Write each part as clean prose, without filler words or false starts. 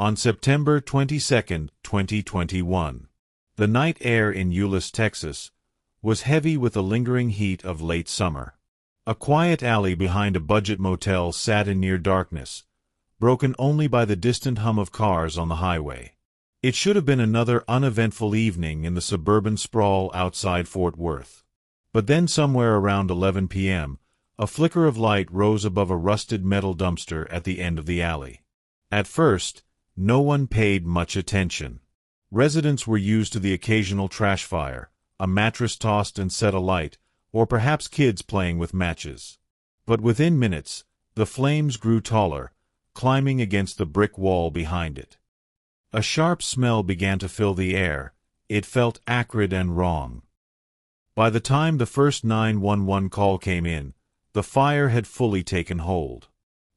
On September 22, 2021, the night air in Euless, Texas, was heavy with the lingering heat of late summer. A quiet alley behind a budget motel sat in near darkness, broken only by the distant hum of cars on the highway. It should have been another uneventful evening in the suburban sprawl outside Fort Worth. But then somewhere around 11 p.m., a flicker of light rose above a rusted metal dumpster at the end of the alley. At first, no one paid much attention. Residents were used to the occasional trash fire, a mattress tossed and set alight, or perhaps kids playing with matches. But within minutes, the flames grew taller, climbing against the brick wall behind it. A sharp smell began to fill the air. It felt acrid and wrong. By the time the first 911 call came in, the fire had fully taken hold.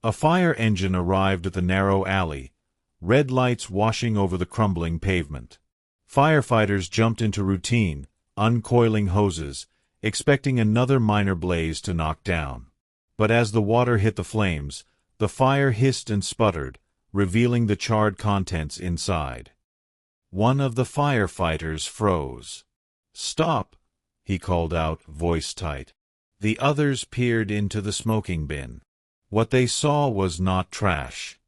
A fire engine arrived at the narrow alley, red lights washing over the crumbling pavement. Firefighters jumped into routine, uncoiling hoses, expecting another minor blaze to knock down. But as the water hit the flames, the fire hissed and sputtered, revealing the charred contents inside. One of the firefighters froze. "Stop!" he called out, voice tight. The others peered into the smoking bin. What they saw was not trash.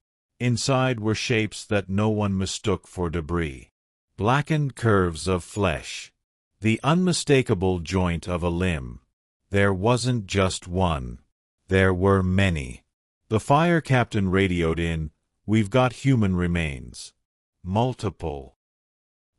Inside were shapes that no one mistook for debris. Blackened curves of flesh. The unmistakable joint of a limb. There wasn't just one. There were many. The fire captain radioed in, "We've got human remains." Multiple.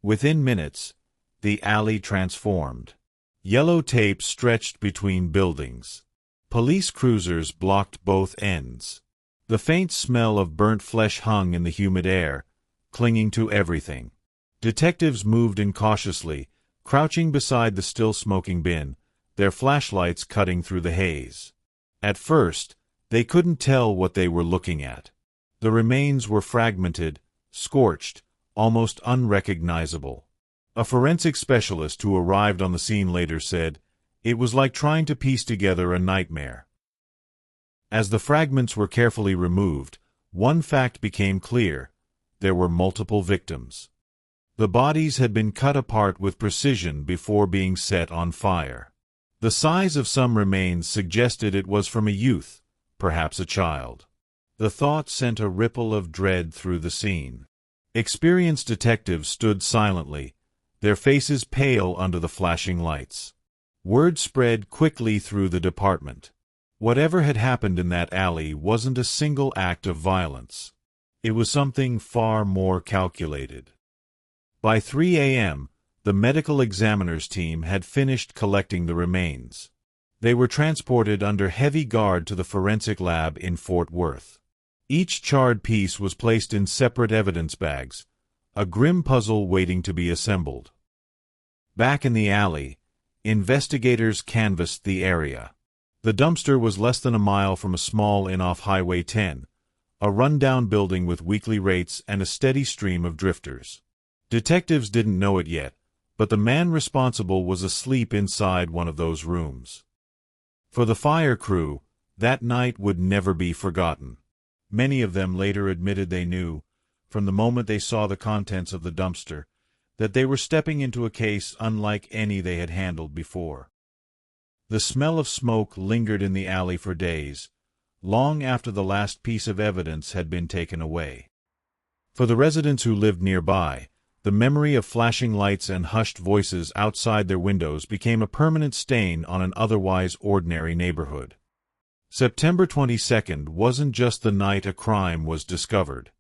Within minutes, the alley transformed. Yellow tape stretched between buildings. Police cruisers blocked both ends. The faint smell of burnt flesh hung in the humid air, clinging to everything. Detectives moved incautiously, crouching beside the still smoking bin, their flashlights cutting through the haze. At first, they couldn't tell what they were looking at. The remains were fragmented, scorched, almost unrecognizable. A forensic specialist who arrived on the scene later said, "It was like trying to piece together a nightmare." As the fragments were carefully removed, one fact became clear: there were multiple victims. The bodies had been cut apart with precision before being set on fire. The size of some remains suggested it was from a youth, perhaps a child. The thought sent a ripple of dread through the scene. Experienced detectives stood silently, their faces pale under the flashing lights. Word spread quickly through the department. Whatever had happened in that alley wasn't a single act of violence. It was something far more calculated. By 3 a.m., the medical examiner's team had finished collecting the remains. They were transported under heavy guard to the forensic lab in Fort Worth. Each charred piece was placed in separate evidence bags, a grim puzzle waiting to be assembled. Back in the alley, investigators canvassed the area. The dumpster was less than a mile from a small inn off Highway 10, a run-down building with weekly rates and a steady stream of drifters. Detectives didn't know it yet, but the man responsible was asleep inside one of those rooms. For the fire crew, that night would never be forgotten. Many of them later admitted they knew, from the moment they saw the contents of the dumpster, that they were stepping into a case unlike any they had handled before. The smell of smoke lingered in the alley for days, long after the last piece of evidence had been taken away. For the residents who lived nearby, the memory of flashing lights and hushed voices outside their windows became a permanent stain on an otherwise ordinary neighborhood. September 22nd wasn't just the night a crime was discovered.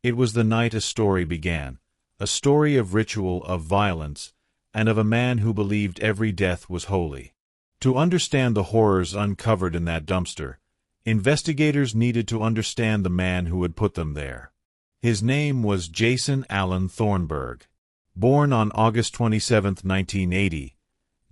It was the night a story began, a story of ritual, of violence, and of a man who believed every death was holy. To understand the horrors uncovered in that dumpster, investigators needed to understand the man who had put them there. His name was Jason Alan Thornburg. Born on August 27, 1980,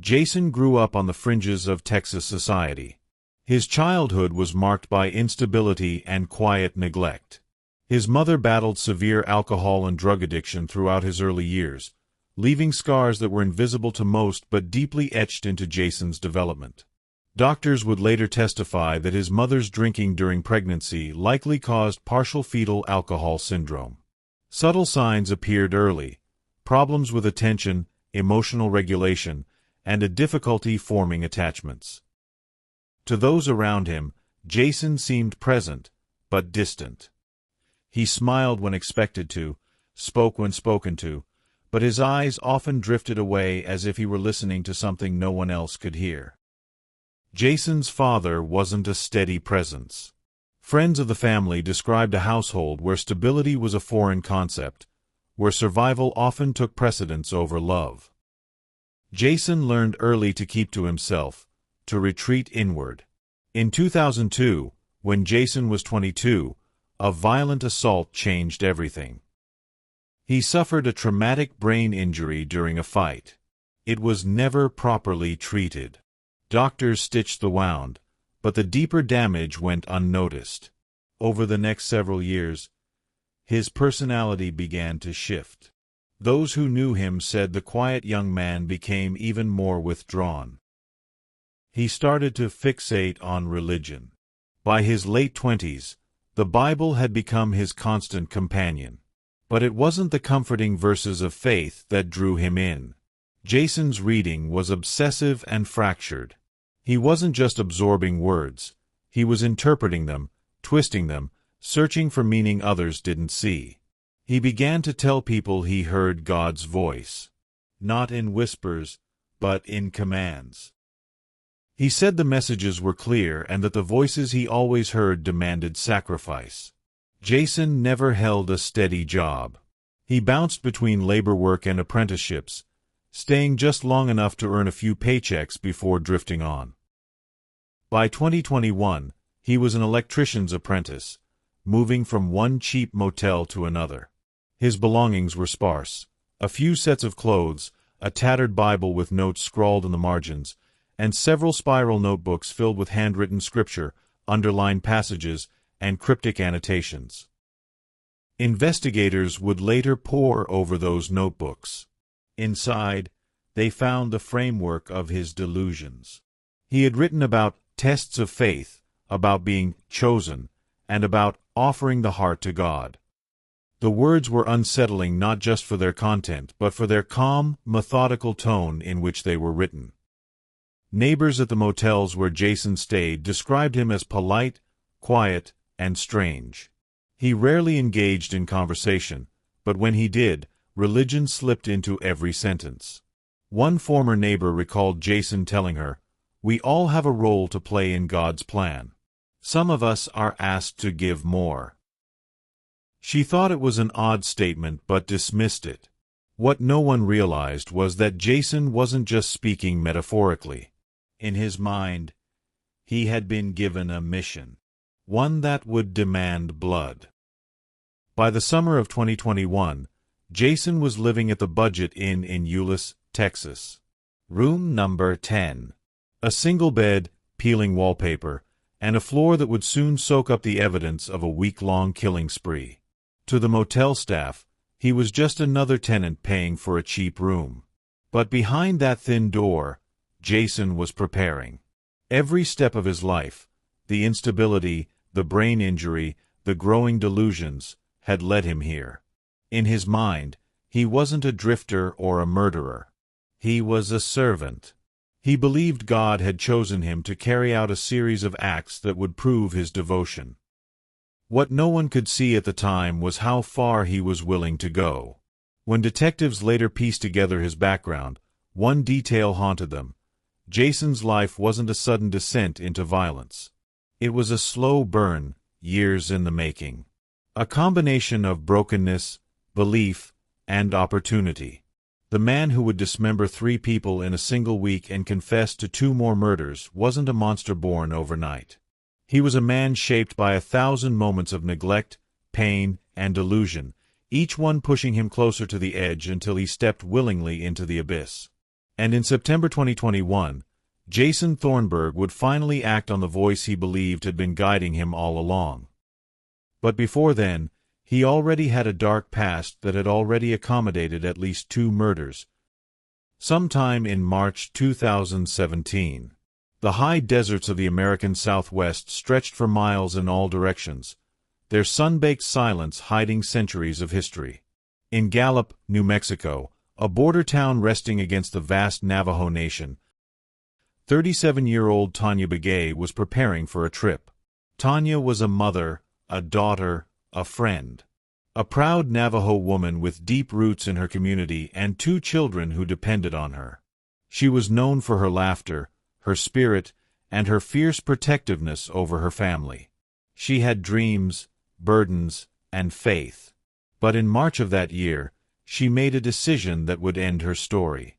Jason grew up on the fringes of Texas society. His childhood was marked by instability and quiet neglect. His mother battled severe alcohol and drug addiction throughout his early years, leaving scars that were invisible to most but deeply etched into Jason's development. Doctors would later testify that his mother's drinking during pregnancy likely caused partial fetal alcohol syndrome. Subtle signs appeared early: problems with attention, emotional regulation, and a difficulty forming attachments. To those around him, Jason seemed present, but distant. He smiled when expected to, spoke when spoken to, but his eyes often drifted away as if he were listening to something no one else could hear. Jason's father wasn't a steady presence. Friends of the family described a household where stability was a foreign concept, where survival often took precedence over love. Jason learned early to keep to himself, to retreat inward. In 2002, when Jason was 22, a violent assault changed everything. He suffered a traumatic brain injury during a fight. It was never properly treated. Doctors stitched the wound, but the deeper damage went unnoticed. Over the next several years, his personality began to shift. Those who knew him said the quiet young man became even more withdrawn. He started to fixate on religion. By his late 20s, the Bible had become his constant companion. But it wasn't the comforting verses of faith that drew him in. Jason's reading was obsessive and fractured. He wasn't just absorbing words. He was interpreting them, twisting them, searching for meaning others didn't see. He began to tell people he heard God's voice. Not in whispers, but in commands. He said the messages were clear and that the voices he always heard demanded sacrifice. Jason never held a steady job. He bounced between labor work and apprenticeships, staying just long enough to earn a few paychecks before drifting on. By 2021, he was an electrician's apprentice, moving from one cheap motel to another. His belongings were sparse: a few sets of clothes, a tattered Bible with notes scrawled in the margins, and several spiral notebooks filled with handwritten scripture, underlined passages, and cryptic annotations. Investigators would later pore over those notebooks. Inside, they found the framework of his delusions. He had written about tests of faith, about being chosen, and about offering the heart to God. The words were unsettling not just for their content, but for their calm, methodical tone in which they were written. Neighbors at the motels where Jason stayed described him as polite, quiet, and strange. He rarely engaged in conversation, but when he did, religion slipped into every sentence. One former neighbor recalled Jason telling her, "We all have a role to play in God's plan. Some of us are asked to give more." She thought it was an odd statement but dismissed it. What no one realized was that Jason wasn't just speaking metaphorically. In his mind, he had been given a mission, one that would demand blood. By the summer of 2021, Jason was living at the Budget Inn in Euless, Texas. Room number 10. A single bed, peeling wallpaper, and a floor that would soon soak up the evidence of a week-long killing spree. To the motel staff, he was just another tenant paying for a cheap room. But behind that thin door, Jason was preparing. Every step of his life, the instability, the brain injury, the growing delusions, had led him here. In his mind, he wasn't a drifter or a murderer. He was a servant. He believed God had chosen him to carry out a series of acts that would prove his devotion. What no one could see at the time was how far he was willing to go. When detectives later pieced together his background, one detail haunted them. Jason's life wasn't a sudden descent into violence. It was a slow burn, years in the making. A combination of brokenness, belief, and opportunity. The man who would dismember 3 people in a single week and confess to 2 more murders wasn't a monster born overnight. He was a man shaped by 1,000 moments of neglect, pain, and delusion, each one pushing him closer to the edge until he stepped willingly into the abyss. And in September 2021, Jason Thornburg would finally act on the voice he believed had been guiding him all along. But before then, he already had a dark past that had already accommodated at least 2 murders. Sometime in March 2017, the high deserts of the American Southwest stretched for miles in all directions. their sun-baked silence hiding centuries of history. In Gallup, New Mexico, a border town resting against the vast Navajo Nation, 37-year-old Tanya Begay was preparing for a trip. Tanya was a mother, a daughter, a friend. A proud Navajo woman with deep roots in her community and 2 children who depended on her. She was known for her laughter, her spirit, and her fierce protectiveness over her family. She had dreams, burdens, and faith. But in March of that year, she made a decision that would end her story.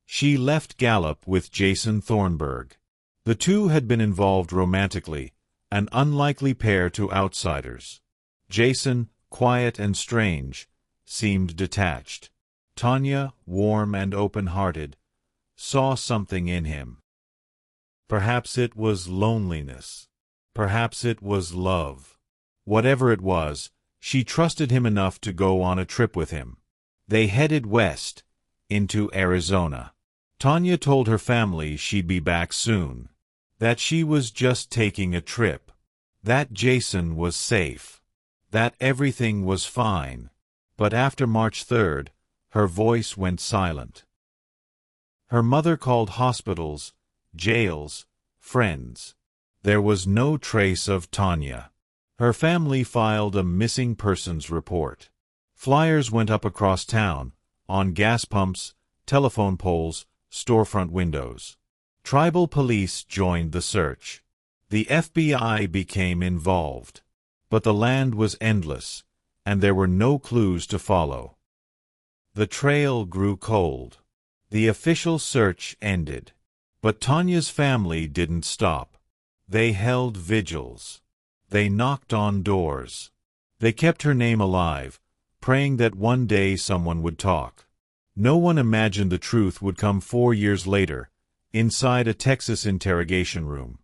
She left Gallup with Jason Thornburg. The two had been involved romantically, an unlikely pair to outsiders. Jason, quiet and strange, seemed detached. Tanya, warm and open-hearted, saw something in him. Perhaps it was loneliness. Perhaps it was love. Whatever it was, she trusted him enough to go on a trip with him. They headed west, into Arizona. Tanya told her family she'd be back soon, that she was just taking a trip, that Jason was safe, that everything was fine. But after March 3rd, her voice went silent. Her mother called hospitals, jails, friends. There was no trace of Tanya. Her family filed a missing persons report. Flyers went up across town, on gas pumps, telephone poles, storefront windows. Tribal police joined the search. The FBI became involved. But the land was endless, and there were no clues to follow. The trail grew cold. The official search ended. But Tanya's family didn't stop. They held vigils. They knocked on doors. They kept her name alive, praying that one day someone would talk. No one imagined the truth would come 4 years later, inside a Texas interrogation room.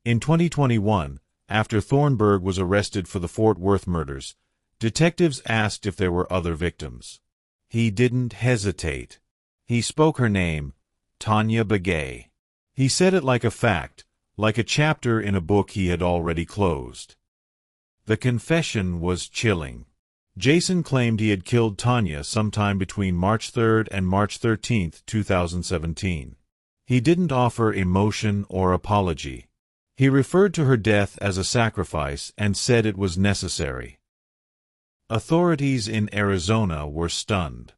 In 2021, after Thornburg was arrested for the Fort Worth murders, detectives asked if there were other victims. He didn't hesitate. He spoke her name, Tanya Begay. He said it like a fact, like a chapter in a book he had already closed. The confession was chilling. Jason claimed he had killed Tanya sometime between March 3rd and March 13th, 2017. He didn't offer emotion or apology. He referred to her death as a sacrifice and said it was necessary. Authorities in Arizona were stunned.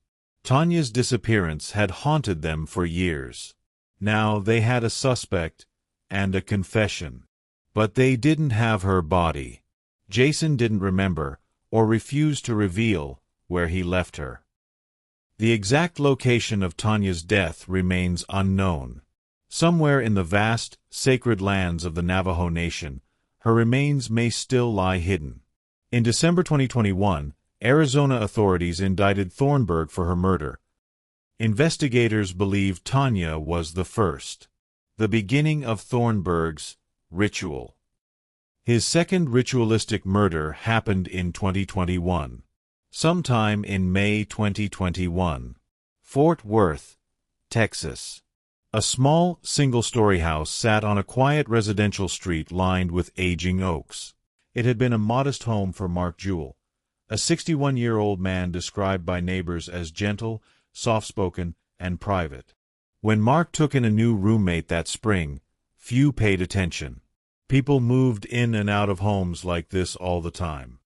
Tanya's disappearance had haunted them for years. Now they had a suspect and a confession. But they didn't have her body. Jason didn't remember, or refused to reveal, where he left her. The exact location of Tanya's death remains unknown. Somewhere in the vast, sacred lands of the Navajo Nation, her remains may still lie hidden. In December 2021, Arizona authorities indicted Thornburg for her murder. Investigators believe Tanya was the first. The beginning of Thornburg's ritual. His second ritualistic murder happened in 2021. Sometime in May 2021. Fort Worth, Texas. A small, single-story house sat on a quiet residential street lined with aging oaks. It had been a modest home for Mark Jewell, a 61-year-old man described by neighbors as gentle, soft-spoken, and private. When Mark took in a new roommate that spring, few paid attention. People moved in and out of homes like this all the time.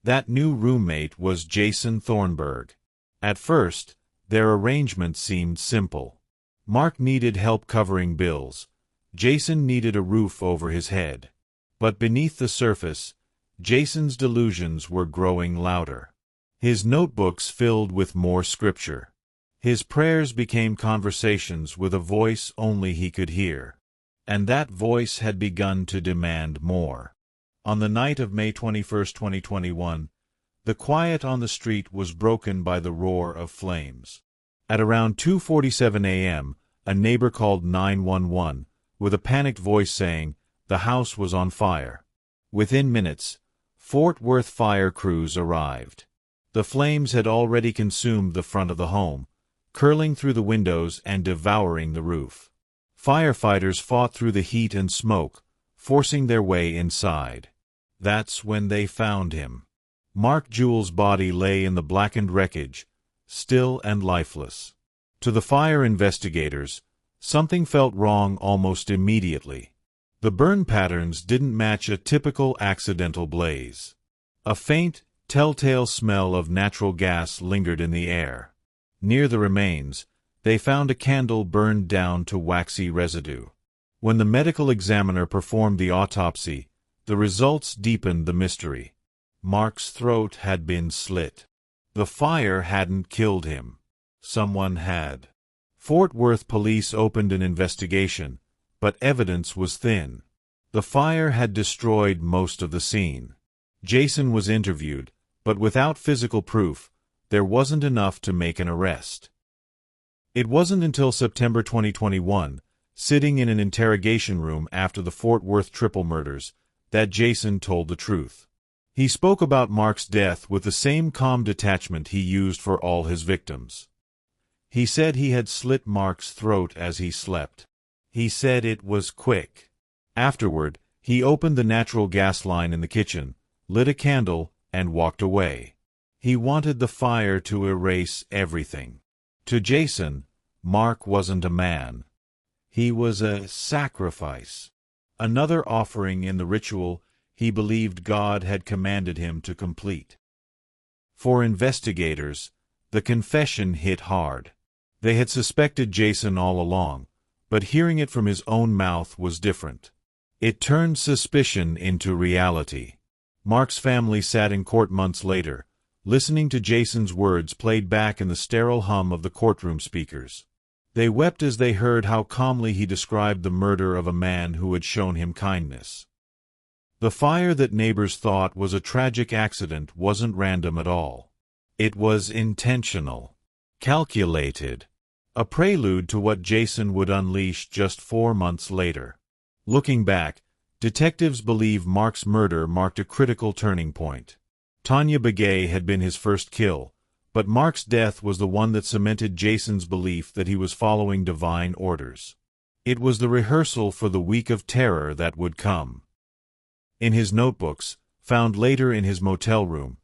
That new roommate was Jason Thornburg. At first, their arrangement seemed simple. Mark needed help covering bills. Jason needed a roof over his head. But beneath the surface, Jason's delusions were growing louder. His notebooks filled with more scripture. His prayers became conversations with a voice only he could hear. And that voice had begun to demand more. On the night of May 21, 2021, the quiet on the street was broken by the roar of flames. At around 2:47 a.m., a neighbor called 911, with a panicked voice saying the house was on fire. Within minutes, Fort Worth fire crews arrived. The flames had already consumed the front of the home, curling through the windows and devouring the roof. Firefighters fought through the heat and smoke, forcing their way inside. That's when they found him. Mark Jewell's body lay in the blackened wreckage, still and lifeless. To the fire investigators, something felt wrong almost immediately. The burn patterns didn't match a typical accidental blaze. A faint, telltale smell of natural gas lingered in the air. Near the remains, they found a candle burned down to waxy residue. When the medical examiner performed the autopsy, the results deepened the mystery. Mark's throat had been slit. The fire hadn't killed him. Someone had. Fort Worth police opened an investigation, but evidence was thin. The fire had destroyed most of the scene. Jason was interviewed, but without physical proof, there wasn't enough to make an arrest. It wasn't until September 2021, sitting in an interrogation room after the Fort Worth triple murders, that Jason told the truth. He spoke about Mark's death with the same calm detachment he used for all his victims. He said he had slit Mark's throat as he slept. He said it was quick. Afterward, he opened the natural gas line in the kitchen, lit a candle, and walked away. He wanted the fire to erase everything. To Jason, Mark wasn't a man. He was a sacrifice. Another offering in the ritual he believed God had commanded him to complete. For investigators, the confession hit hard. They had suspected Jason all along, but hearing it from his own mouth was different. It turned suspicion into reality. Mark's family sat in court months later, listening to Jason's words played back in the sterile hum of the courtroom speakers. They wept as they heard how calmly he described the murder of a man who had shown him kindness. The fire that neighbors thought was a tragic accident wasn't random at all. It was intentional, calculated, a prelude to what Jason would unleash just 4 months later. Looking back, detectives believe Mark's murder marked a critical turning point. Tanya Begay had been his first kill, but Mark's death was the one that cemented Jason's belief that he was following divine orders. It was the rehearsal for the week of terror that would come. In his notebooks, found later in his motel room,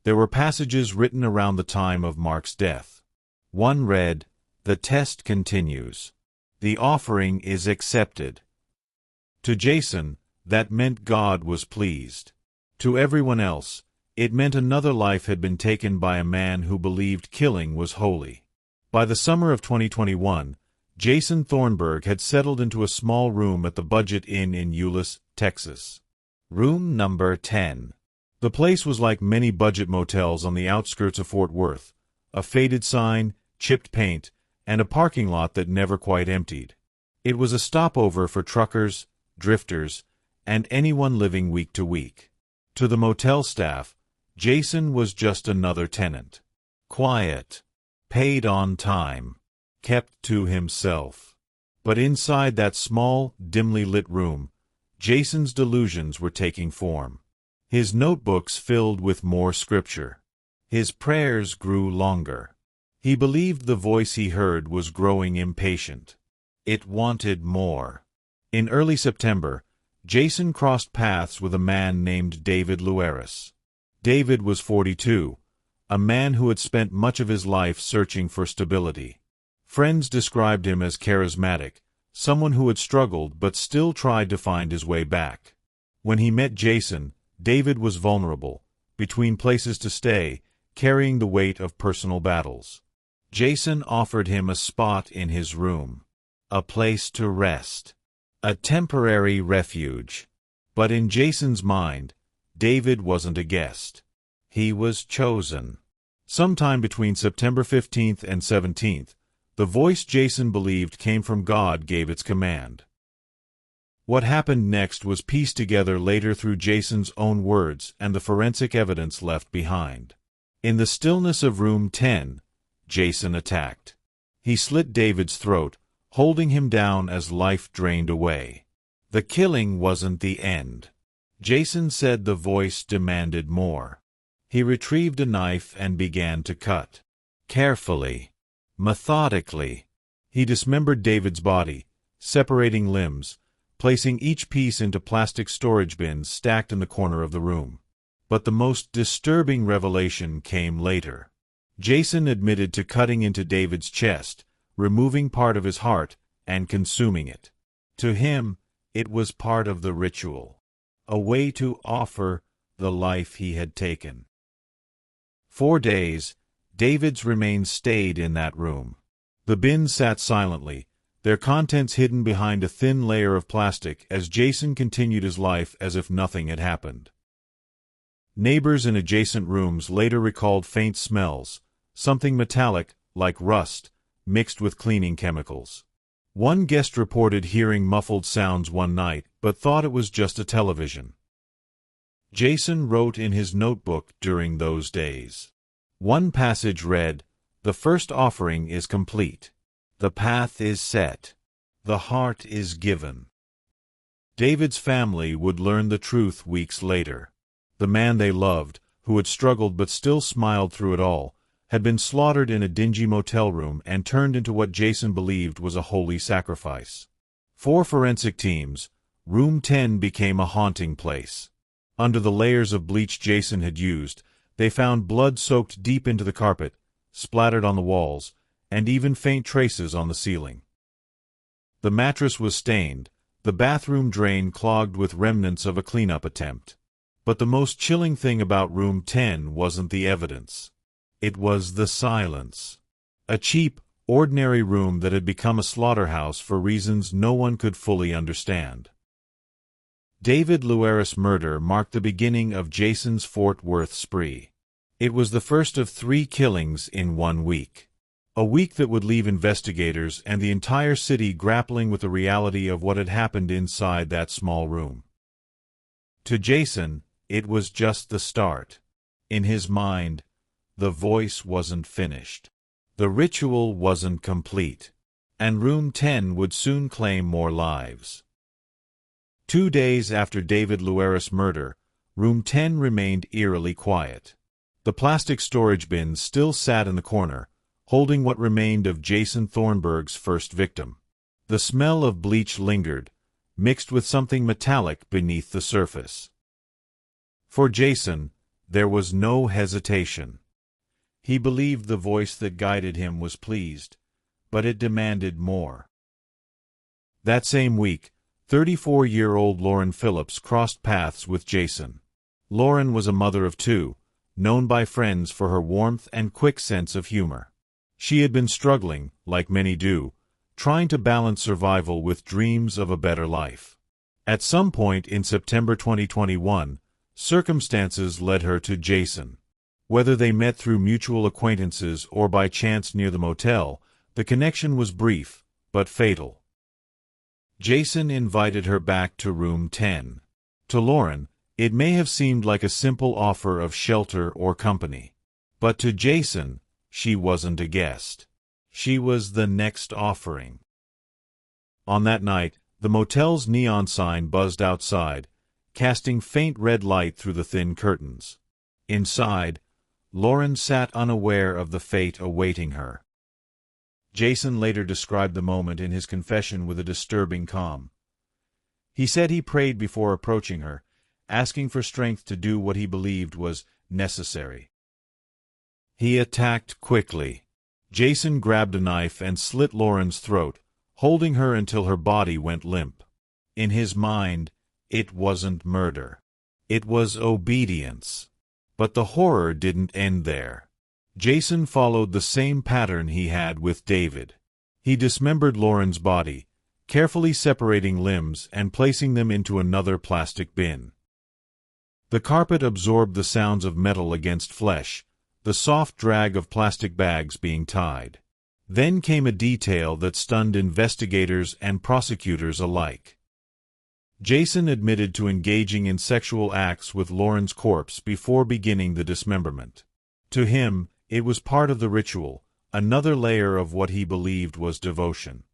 there were passages written around the time of Mark's death. One read, "The test continues. The offering is accepted." To Jason, that meant God was pleased. To everyone else, it meant another life had been taken by a man who believed killing was holy. By the summer of 2021, Jason Thornburg had settled into a small room at the Budget Inn in Euless, Texas. Room number 10. The place was like many budget motels on the outskirts of Fort Worth, a faded sign, chipped paint, and a parking lot that never quite emptied. It was a stopover for truckers, drifters, and anyone living week to week. To the motel staff, Jason was just another tenant. Quiet, paid on time, kept to himself. But inside that small, dimly lit room, Jason's delusions were taking form. His notebooks filled with more scripture. His prayers grew longer. He believed the voice he heard was growing impatient. It wanted more. In early September, Jason crossed paths with a man named David Lueras. David was 42, a man who had spent much of his life searching for stability. Friends described him as charismatic, someone who had struggled but still tried to find his way back. When he met Jason, David was vulnerable, between places to stay, carrying the weight of personal battles. Jason offered him a spot in his room, a place to rest, a temporary refuge. But in Jason's mind, David wasn't a guest. He was chosen. Sometime between September 15th and 17th, the voice Jason believed came from God gave its command. What happened next was pieced together later through Jason's own words and the forensic evidence left behind. In the stillness of room 10, Jason attacked. He slit David's throat, holding him down as life drained away. The killing wasn't the end. Jason said the voice demanded more. He retrieved a knife and began to cut. Carefully, methodically, he dismembered David's body, separating limbs, placing each piece into plastic storage bins stacked in the corner of the room. But the most disturbing revelation came later. Jason admitted to cutting into David's chest, removing part of his heart, and consuming it. To him, it was part of the ritual, a way to offer the life he had taken. 4 days, David's remains stayed in that room. The bins sat silently, their contents hidden behind a thin layer of plastic as Jason continued his life as if nothing had happened. Neighbors in adjacent rooms later recalled faint smells, something metallic, like rust, mixed with cleaning chemicals. One guest reported hearing muffled sounds one night, but thought it was just a television. Jason wrote in his notebook during those days. One passage read, "The first offering is complete. The path is set. The heart is given." David's family would learn the truth weeks later. The man they loved, who had struggled but still smiled through it all, had been slaughtered in a dingy motel room and turned into what Jason believed was a holy sacrifice. For forensic teams, Room 10 became a haunting place. Under the layers of bleach Jason had used, they found blood soaked deep into the carpet, splattered on the walls, and even faint traces on the ceiling. The mattress was stained, the bathroom drain clogged with remnants of a cleanup attempt. But the most chilling thing about Room 10 wasn't the evidence. It was the silence. A cheap, ordinary room that had become a slaughterhouse for reasons no one could fully understand. David Lueras' murder marked the beginning of Jason's Fort Worth spree. It was the first of 3 killings in 1 week. A week that would leave investigators and the entire city grappling with the reality of what had happened inside that small room. To Jason, it was just the start. In his mind, the voice wasn't finished. The ritual wasn't complete. And Room 10 would soon claim more lives. 2 days after David Lueras' murder, Room 10 remained eerily quiet. The plastic storage bins still sat in the corner, holding what remained of Jason Thornburg's first victim. The smell of bleach lingered, mixed with something metallic beneath the surface. For Jason, there was no hesitation. He believed the voice that guided him was pleased, but it demanded more. That same week, 34-year-old Lauren Phillips crossed paths with Jason. Lauren was a mother of 2, known by friends for her warmth and quick sense of humor. She had been struggling, like many do, trying to balance survival with dreams of a better life. At some point in September 2021, circumstances led her to Jason. Whether they met through mutual acquaintances or by chance near the motel, the connection was brief, but fatal. Jason invited her back to Room 10. To Lauren, it may have seemed like a simple offer of shelter or company. But to Jason, she wasn't a guest. She was the next offering. On that night, the motel's neon sign buzzed outside, casting faint red light through the thin curtains. Inside, Lauren sat unaware of the fate awaiting her. Jason later described the moment in his confession with a disturbing calm. He said he prayed before approaching her, asking for strength to do what he believed was necessary. He attacked quickly. Jason grabbed a knife and slit Lauren's throat, holding her until her body went limp. In his mind, it wasn't murder. It was obedience. But the horror didn't end there. Jason followed the same pattern he had with David. He dismembered Lauren's body, carefully separating limbs and placing them into another plastic bin. The carpet absorbed the sounds of metal against flesh, the soft drag of plastic bags being tied. Then came a detail that stunned investigators and prosecutors alike. Jason admitted to engaging in sexual acts with Lauren's corpse before beginning the dismemberment. To him, it was part of the ritual, another layer of what he believed was devotion.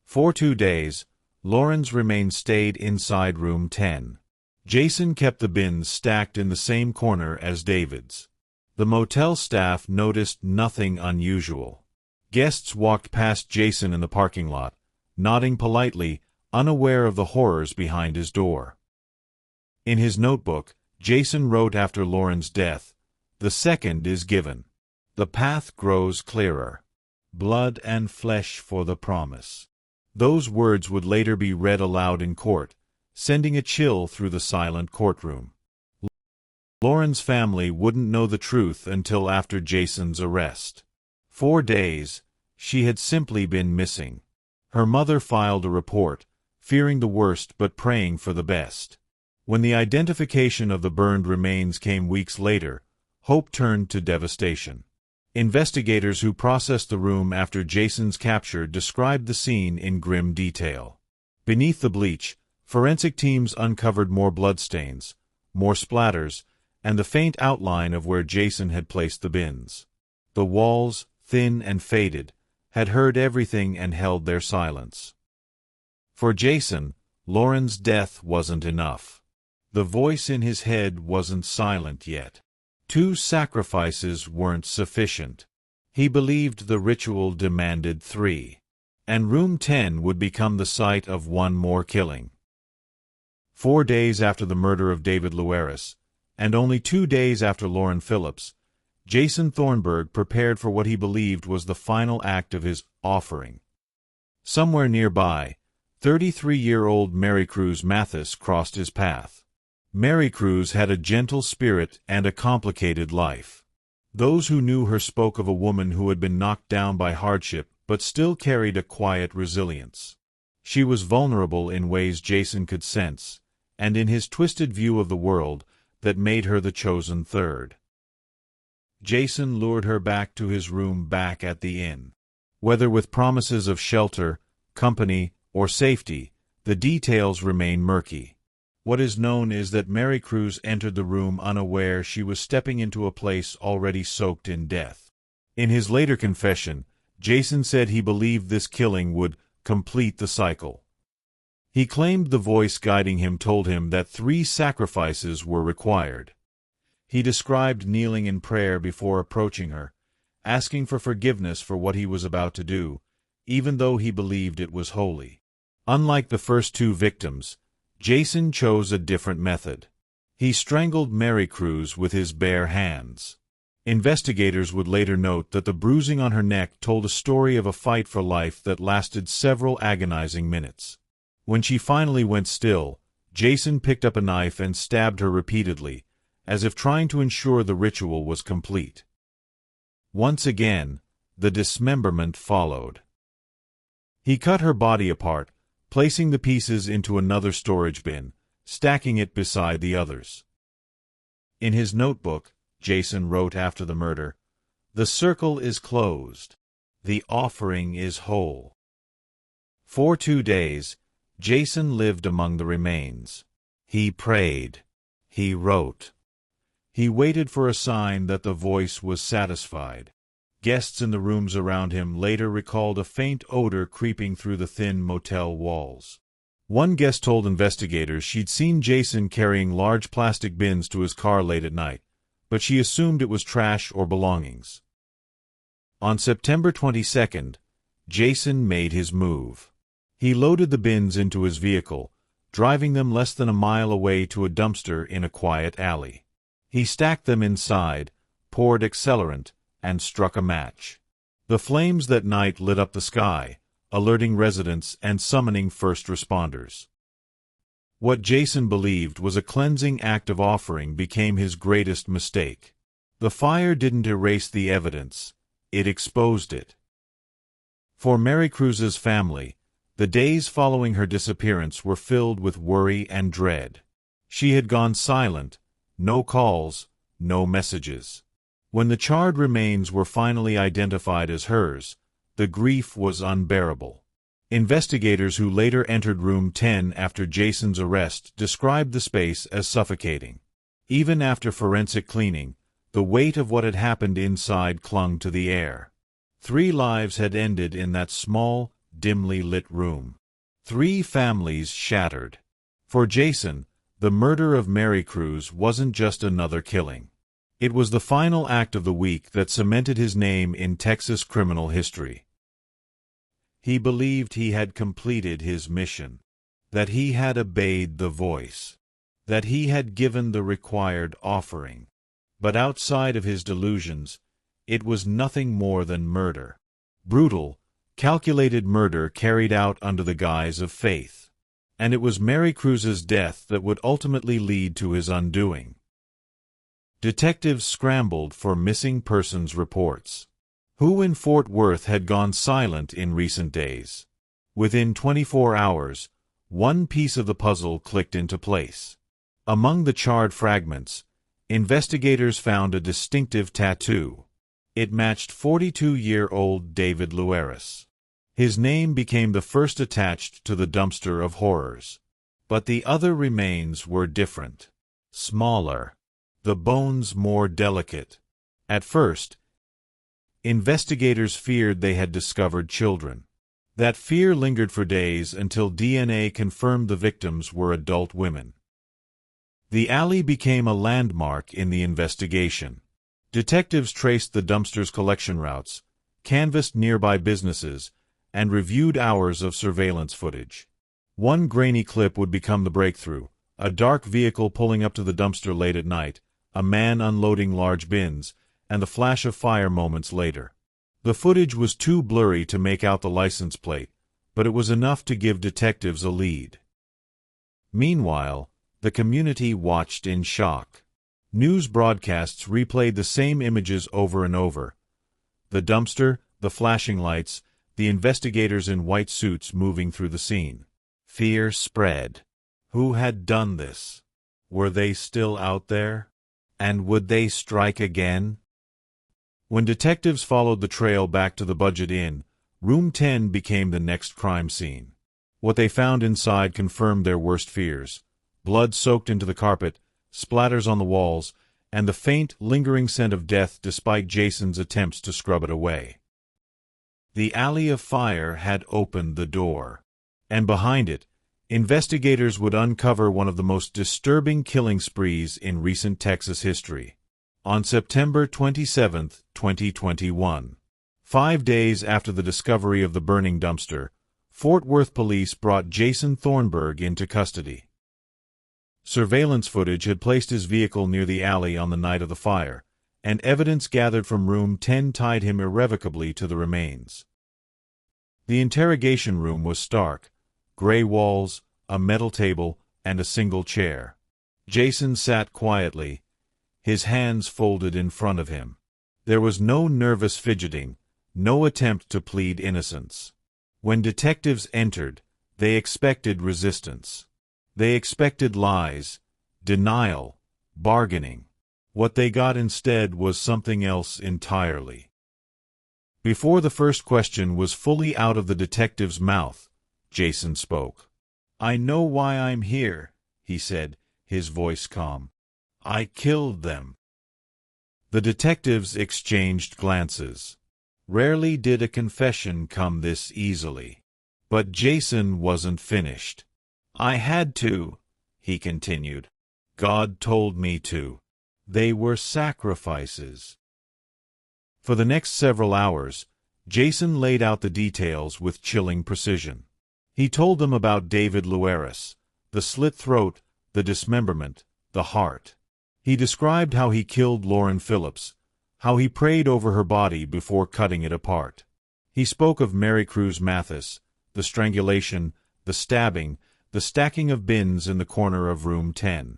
For 2 days, Lauren's remains stayed inside Room 10. Jason kept the bins stacked in the same corner as David's. The motel staff noticed nothing unusual. Guests walked past Jason in the parking lot, nodding politely, unaware of the horrors behind his door. In his notebook, Jason wrote after Lauren's death, "The second is given. The path grows clearer. Blood and flesh for the promise." Those words would later be read aloud in court, sending a chill through the silent courtroom. Lauren's family wouldn't know the truth until after Jason's arrest. 4 days, she had simply been missing. Her mother filed a report, fearing the worst but praying for the best. When the identification of the burned remains came weeks later, hope turned to devastation. Investigators who processed the room after Jason's capture described the scene in grim detail. Beneath the bleach, forensic teams uncovered more bloodstains, more splatters, and the faint outline of where Jason had placed the bins. The walls, thin and faded, had heard everything and held their silence. For Jason, Lauren's death wasn't enough. The voice in his head wasn't silent yet. 2 sacrifices weren't sufficient. He believed the ritual demanded 3. And room 10 would become the site of one more killing. 4 days after the murder of David Lueras, and only 2 days after Lauren Phillips, Jason Thornburg prepared for what he believed was the final act of his offering. Somewhere nearby, 33-year-old Maricruz Mathis crossed his path. Maricruz had a gentle spirit and a complicated life. Those who knew her spoke of a woman who had been knocked down by hardship but still carried a quiet resilience. She was vulnerable in ways Jason could sense, and in his twisted view of the world, that made her the chosen third. Jason lured her back to his room back at the inn. Whether with promises of shelter, company, or safety, the details remain murky. What is known is that Maricruz entered the room unaware she was stepping into a place already soaked in death. In his later confession, Jason said he believed this killing would complete the cycle. He claimed the voice guiding him told him that 3 sacrifices were required. He described kneeling in prayer before approaching her, asking for forgiveness for what he was about to do, even though he believed it was holy. Unlike the first 2 victims, Jason chose a different method. He strangled Maricruz with his bare hands. Investigators would later note that the bruising on her neck told a story of a fight for life that lasted several agonizing minutes. When she finally went still, Jason picked up a knife and stabbed her repeatedly, as if trying to ensure the ritual was complete. Once again, the dismemberment followed. He cut her body apart, placing the pieces into another storage bin, stacking it beside the others. In his notebook, Jason wrote after the murder, "The circle is closed. The offering is whole." For 2 days, Jason lived among the remains. He prayed. He wrote. He waited for a sign that the voice was satisfied. Guests in the rooms around him later recalled a faint odor creeping through the thin motel walls. One guest told investigators she'd seen Jason carrying large plastic bins to his car late at night, but she assumed it was trash or belongings. On September 22nd, Jason made his move. He loaded the bins into his vehicle, driving them less than a mile away to a dumpster in a quiet alley. He stacked them inside, poured accelerant, and struck a match. The flames that night lit up the sky, alerting residents and summoning first responders. What Jason believed was a cleansing act of offering became his greatest mistake. The fire didn't erase the evidence, it exposed it. For Maricruz's family, the days following her disappearance were filled with worry and dread. She had gone silent, no calls, no messages. When the charred remains were finally identified as hers, the grief was unbearable. Investigators who later entered room 10 after Jason's arrest described the space as suffocating. Even after forensic cleaning, the weight of what had happened inside clung to the air. 3 lives had ended in that small, dimly lit room. 3 families shattered. For Jason, the murder of Maricruz wasn't just another killing. It was the final act of the week that cemented his name in Texas criminal history. He believed he had completed his mission. that he had obeyed the voice, that he had given the required offering. But outside of his delusions, it was nothing more than murder. Brutal, calculated murder carried out under the guise of faith. And it was Maricruz's death that would ultimately lead to his undoing. Detectives scrambled for missing persons reports. Who in Fort Worth had gone silent in recent days? Within 24 hours, one piece of the puzzle clicked into place. Among the charred fragments, investigators found a distinctive tattoo. It matched 42-year-old David Lueras. His name became the first attached to the dumpster of horrors. But the other remains were different. Smaller. The bones more delicate. At first, investigators feared they had discovered children. That fear lingered for days until DNA confirmed the victims were adult women. The alley became a landmark in the investigation. Detectives traced the dumpster's collection routes, canvassed nearby businesses, and reviewed hours of surveillance footage. One grainy clip would become the breakthrough: a dark vehicle pulling up to the dumpster late at night, a man unloading large bins, and the flash of fire moments later. The footage was too blurry to make out the license plate, but it was enough to give detectives a lead. Meanwhile, the community watched in shock. News broadcasts replayed the same images over and over. The dumpster, the flashing lights, the investigators in white suits moving through the scene. Fear spread. Who had done this? Were they still out there? And would they strike again? When detectives followed the trail back to the Budget Inn, Room 10 became the next crime scene. What they found inside confirmed their worst fears. Blood soaked into the carpet, splatters on the walls, and the faint, lingering scent of death despite Jason's attempts to scrub it away. The alley of fire had opened the door. And behind it, investigators would uncover one of the most disturbing killing sprees in recent Texas history. On September 27, 2021, 5 days after the discovery of the burning dumpster, Fort Worth police brought Jason Thornburg into custody. Surveillance footage had placed his vehicle near the alley on the night of the fire, and evidence gathered from Room 10 tied him irrevocably to the remains. The interrogation room was stark: gray walls, a metal table, and a single chair. Jason sat quietly, his hands folded in front of him. There was no nervous fidgeting, no attempt to plead innocence. When detectives entered, they expected resistance. They expected lies, denial, bargaining. What they got instead was something else entirely. Before the first question was fully out of the detective's mouth, Jason spoke. "I know why I'm here," he said, his voice calm. "I killed them." The detectives exchanged glances. Rarely did a confession come this easily. But Jason wasn't finished. "I had to," he continued. "God told me to. They were sacrifices." For the next several hours, Jason laid out the details with chilling precision. He told them about David Lueras, the slit throat, the dismemberment, the heart. He described how he killed Phillips, how he prayed over her body before cutting it apart. He spoke of Maricruz Mathis, the strangulation, the stabbing, the stacking of bins in the corner of Room 10.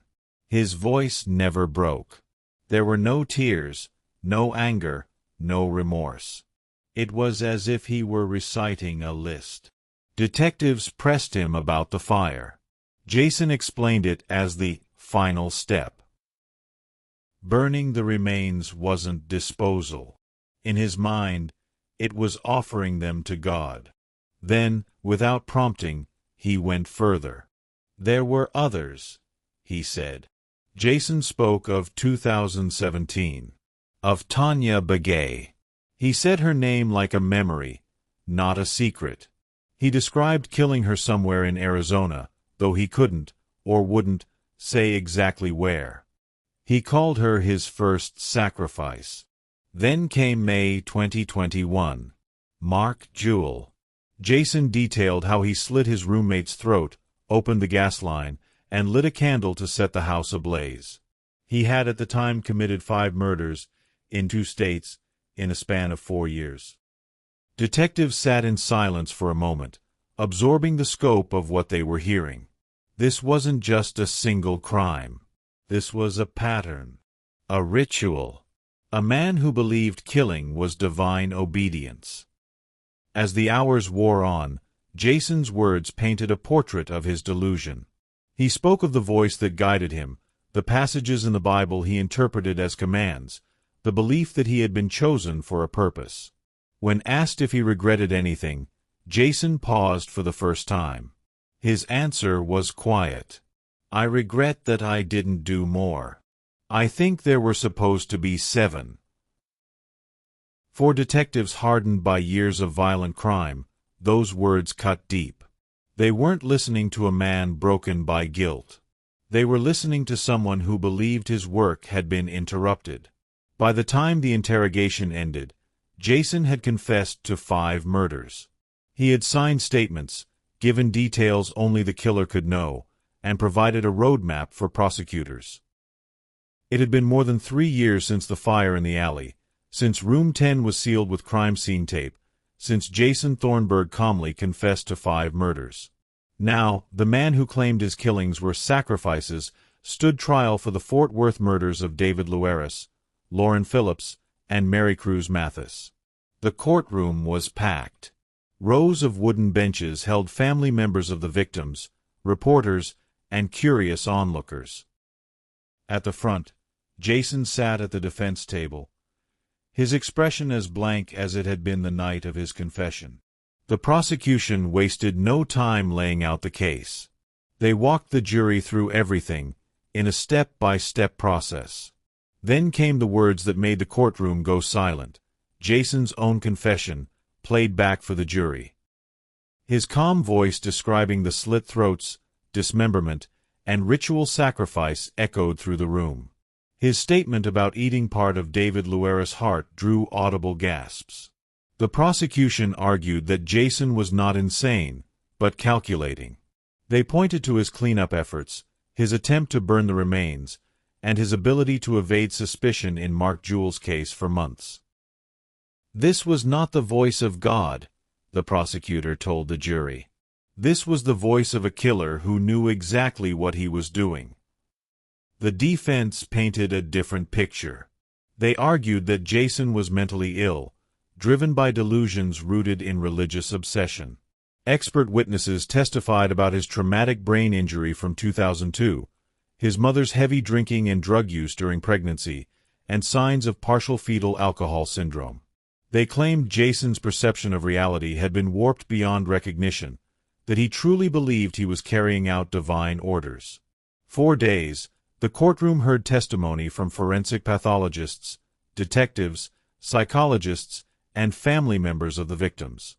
His voice never broke. There were no tears, no anger, no remorse. It was as if he were reciting a list. Detectives pressed him about the fire. Jason explained it as the final step. Burning the remains wasn't disposal. In his mind, it was offering them to God. Then, without prompting, he went further. "There were others," he said. Jason spoke of 2017, of Tanya Begay. He said her name like a memory, not a secret. He described killing her somewhere in Arizona, though he couldn't, or wouldn't, say exactly where. He called her his first sacrifice. Then came May 2021. Jewell. Jason detailed how he slit his roommate's throat, opened the gas line, and lit a candle to set the house ablaze. He had at the time committed 5 murders in 2 states in a span of 4 years. Detectives sat in silence for a moment, absorbing the scope of what they were hearing. This wasn't just a single crime. This was a pattern, a ritual. A man who believed killing was divine obedience. As the hours wore on, Jason's words painted a portrait of his delusion. He spoke of the voice that guided him, the passages in the Bible he interpreted as commands, the belief that he had been chosen for a purpose. When asked if he regretted anything, Jason paused for the first time. His answer was quiet. "I regret that I didn't do more. I think there were supposed to be 7. For detectives hardened by years of violent crime, those words cut deep. They weren't listening to a man broken by guilt. They were listening to someone who believed his work had been interrupted. By the time the interrogation ended, Jason had confessed to 5 murders. He had signed statements, given details only the killer could know, and provided a roadmap for prosecutors. It had been more than 3 years since the fire in the alley, since Room 10 was sealed with crime scene tape, since Jason Thornburg calmly confessed to 5 murders. Now, the man who claimed his killings were sacrifices stood trial for the Fort Worth murders of David Lueras, Lauren Phillips, and Maricruz Mathis. The courtroom was packed. Rows of wooden benches held family members of the victims, reporters, and curious onlookers. At the front, Jason sat at the defense table, his expression as blank as it had been the night of his confession. The prosecution wasted no time laying out the case. They walked the jury through everything, in a step-by-step process. Then came the words that made the courtroom go silent, Jason's own confession, played back for the jury. His calm voice describing the slit throats, dismemberment, and ritual sacrifice echoed through the room. His statement about eating part of David Lueras' heart drew audible gasps. The prosecution argued that Jason was not insane, but calculating. They pointed to his cleanup efforts, his attempt to burn the remains, and his ability to evade suspicion in Mark Jewell's case for months. This was not the voice of God, the prosecutor told the jury. This was the voice of a killer who knew exactly what he was doing. The defense painted a different picture. They argued that Jason was mentally ill, driven by delusions rooted in religious obsession. Expert witnesses testified about his traumatic brain injury from 2002, his mother's heavy drinking and drug use during pregnancy, and signs of partial fetal alcohol syndrome. They claimed Jason's perception of reality had been warped beyond recognition, that he truly believed he was carrying out divine orders. 4 days, the courtroom heard testimony from forensic pathologists, detectives, psychologists, and family members of the victims.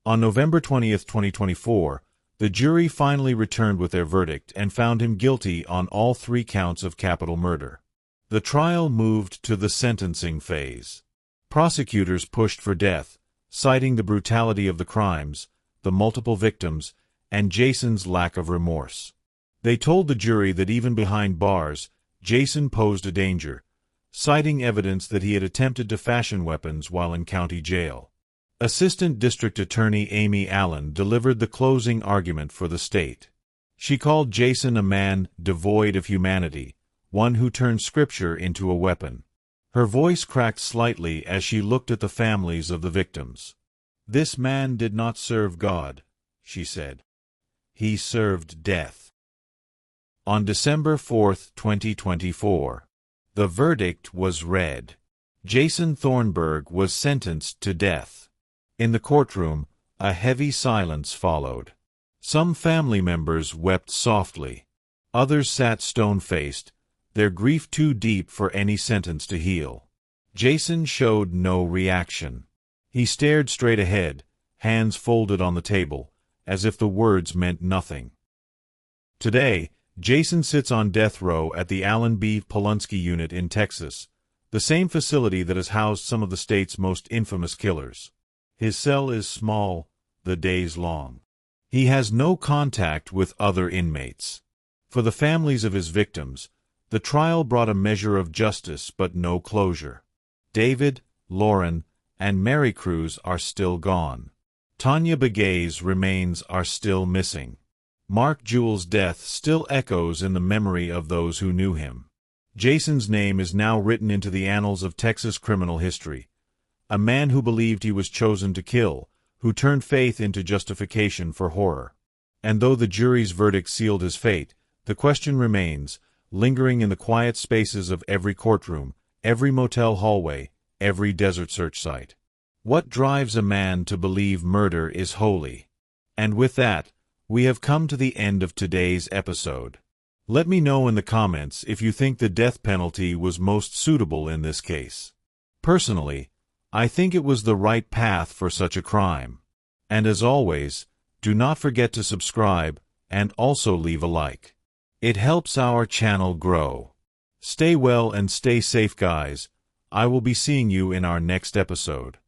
On November 20, 2024, the jury finally returned with their verdict and found him guilty on all 3 counts of capital murder. The trial moved to the sentencing phase. Prosecutors pushed for death, citing the brutality of the crimes, the multiple victims, and Jason's lack of remorse. They told the jury that even behind bars, Jason posed a danger, citing evidence that he had attempted to fashion weapons while in county jail. Assistant District Attorney Amy Allen delivered the closing argument for the state. She called Jason a man devoid of humanity, one who turned scripture into a weapon. Her voice cracked slightly as she looked at the families of the victims. "This man did not serve God," she said. "He served death." On December 4, 2024, the verdict was read. Jason Thornburg was sentenced to death. In the courtroom, a heavy silence followed. Some family members wept softly. Others sat stone-faced, their grief too deep for any sentence to heal. Jason showed no reaction. He stared straight ahead, hands folded on the table, as if the words meant nothing. Today, Jason sits on death row at the Allen B. Polunsky Unit in Texas, the same facility that has housed some of the state's most infamous killers. His cell is small, the days long. He has no contact with other inmates. For the families of his victims, the trial brought a measure of justice but no closure. David, Lauren, and Maricruz are still gone. Tanya Begay's remains are still missing. Mark Jewell's death still echoes in the memory of those who knew him. Jason's name is now written into the annals of Texas criminal history. A man who believed he was chosen to kill, who turned faith into justification for horror. And though the jury's verdict sealed his fate, the question remains, lingering in the quiet spaces of every courtroom, every motel hallway, every desert search site. What drives a man to believe murder is holy? And with that, we have come to the end of today's episode. Let me know in the comments if you think the death penalty was most suitable in this case. Personally, I think it was the right path for such a crime. And as always, do not forget to subscribe and also leave a like. It helps our channel grow. Stay well and stay safe, guys. I will be seeing you in our next episode.